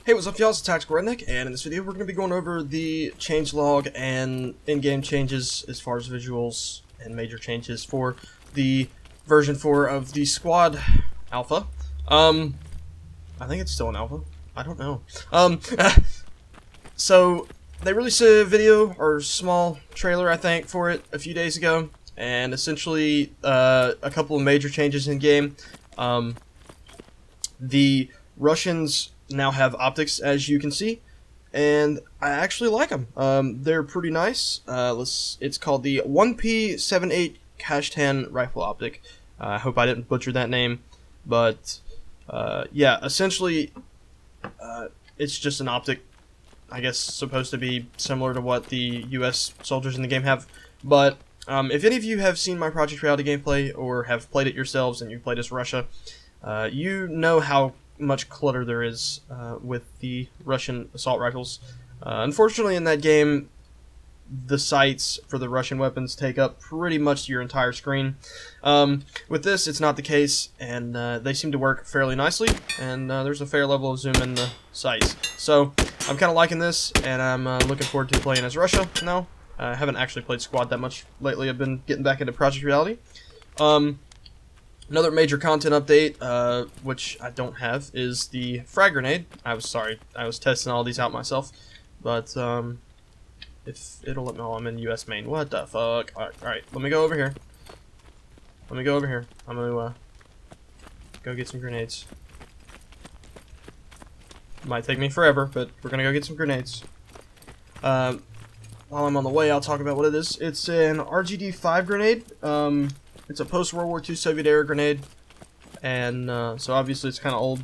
Hey, what's up y'all, it's TheTacticalRedneck, and in this video we're going to be going over the changelog and in-game changes as far as visuals and major changes for the version 4 of the Squad Alpha. I think it's still an alpha. I don't know. So they released a video, or small trailer I think, for it a few days ago, and essentially a couple of major changes in game. The Russians now have optics, as you can see, and I actually like them. They're pretty nice. It's called the 1P78 Kashtan rifle optic. I hope I didn't butcher that name, but yeah, essentially it's just an optic, I guess, supposed to be similar to what the US soldiers in the game have. But if any of you have seen my Project Reality gameplay or have played it yourselves and you've played as Russia, you know how much clutter there is with the Russian assault rifles. Unfortunately, in that game, the sights for the Russian weapons take up pretty much your entire screen. With this, it's not the case, and they seem to work fairly nicely, and there's a fair level of zoom in the sights. So I'm kind of liking this, and I'm looking forward to playing as Russia now. I haven't actually played Squad that much lately. I've been getting back into Project Reality. Another major content update, which I don't have, is the frag grenade. I was testing all these out myself, but if it'll let me know, I'm in US main. What the fuck? Alright, let me go over here. I'm gonna go get some grenades. Might take me forever, but we're gonna go get some grenades. While I'm on the way, I'll talk about what it is. It's an RGD-5 grenade. It's a post-World War II Soviet-era grenade, and so obviously it's kind of old,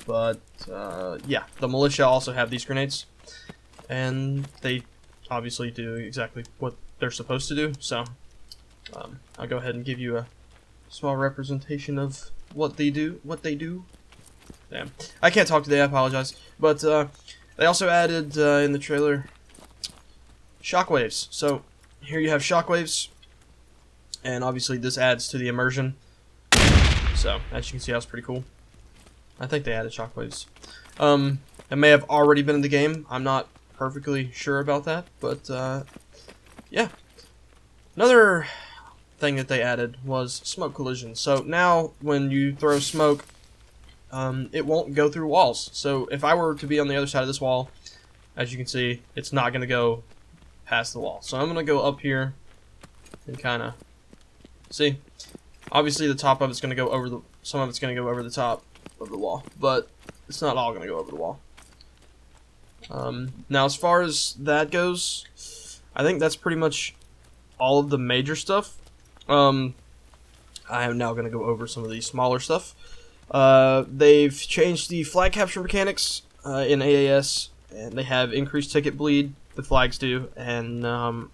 but yeah, the militia also have these grenades, and they obviously do exactly what they're supposed to do, so I'll go ahead and give you a small representation of what they do. Damn, I can't talk today, I apologize, but they also added in the trailer shockwaves. So here you have shockwaves, and obviously this adds to the immersion. So as you can see, that's pretty cool. I think they added shockwaves. It may have already been in the game. I'm not perfectly sure about that, but yeah. Another thing that they added was smoke collision. So now when you throw smoke, it won't go through walls. So if I were to be on the other side of this wall, as you can see, it's not going to go past the wall. So I'm going to go up here and kind of see. Obviously the top of it's going to go over some of it's going to go over the top of the wall, but it's not all going to go over the wall. Now as far as that goes, I think that's pretty much all of the major stuff. I am now going to go over some of the smaller stuff. They've changed the flag capture mechanics in AAS, and they have increased ticket bleed. The flags do, and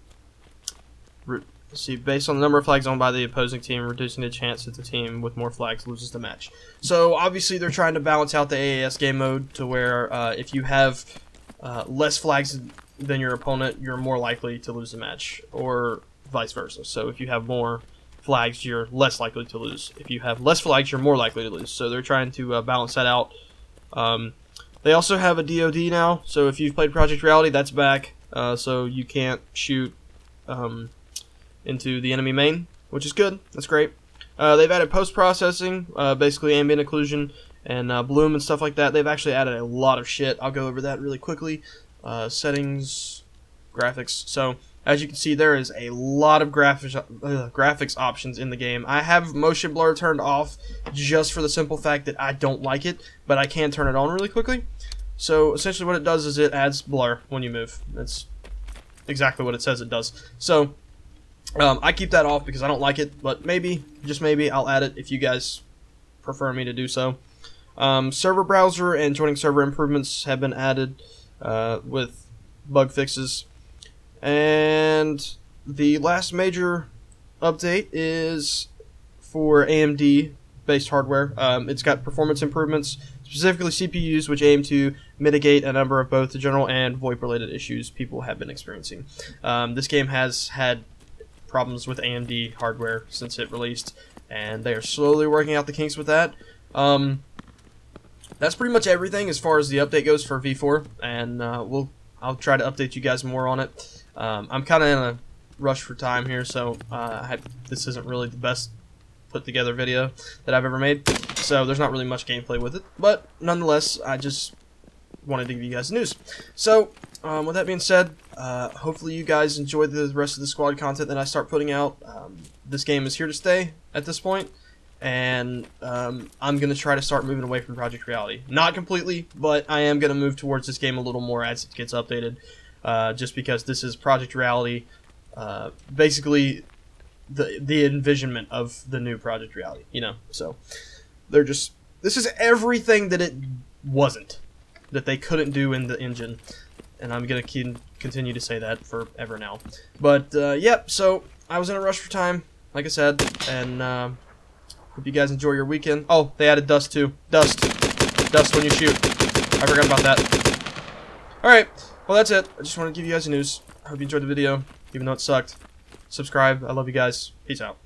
see, based on the number of flags owned by the opposing team, reducing the chance that the team with more flags loses the match. So obviously they're trying to balance out the AAS game mode to where if you have less flags than your opponent, you're more likely to lose the match, or vice versa. So if you have more flags, you're less likely to lose. If you have less flags, you're more likely to lose. So they're trying to balance that out. They also have a DOD now, so if you've played Project Reality, that's back. So you can't shoot into the enemy main, which is good. That's great. They've added post-processing, basically ambient occlusion and bloom and stuff like that. They've actually added a lot of shit. I'll go over that really quickly. Settings, graphics. So as you can see, there is a lot of graphics options in the game. I have motion blur turned off just for the simple fact that I don't like it, but I can turn it on really quickly. So essentially what it does is it adds blur when you move. That's exactly what it says it does. So I keep that off because I don't like it, but maybe, just maybe, I'll add it if you guys prefer me to do so. Server browser and joining server improvements have been added with bug fixes. And the last major update is for AMD-based hardware. It's got performance improvements, specifically CPUs, which aim to mitigate a number of both the general and VoIP-related issues people have been experiencing. This game has had problems with AMD hardware since it released, and they are slowly working out the kinks with that. that's pretty much everything as far as the update goes for V4, and I'll try to update you guys more on it. I'm kind of in a rush for time here, so this isn't really the best put together video that I've ever made, so there's not really much gameplay with it, but nonetheless, I just wanted to give you guys the news. So with that being said, hopefully you guys enjoy the rest of the squad content that I start putting out. This game is here to stay at this point, and I'm going to try to start moving away from Project Reality. Not completely, but I am going to move towards this game a little more as it gets updated, just because this is Project Reality, basically the envisionment of the new Project Reality, you know. So this is everything that it wasn't, that they couldn't do in the engine, and I'm going to continue to say that forever now. But yep, so I was in a rush for time, like I said, and hope you guys enjoy your weekend. Oh, they added dust too. Dust when you shoot. I forgot about that. Alright, well that's it. I just wanted to give you guys the news. I hope you enjoyed the video, even though it sucked. Subscribe. I love you guys. Peace out.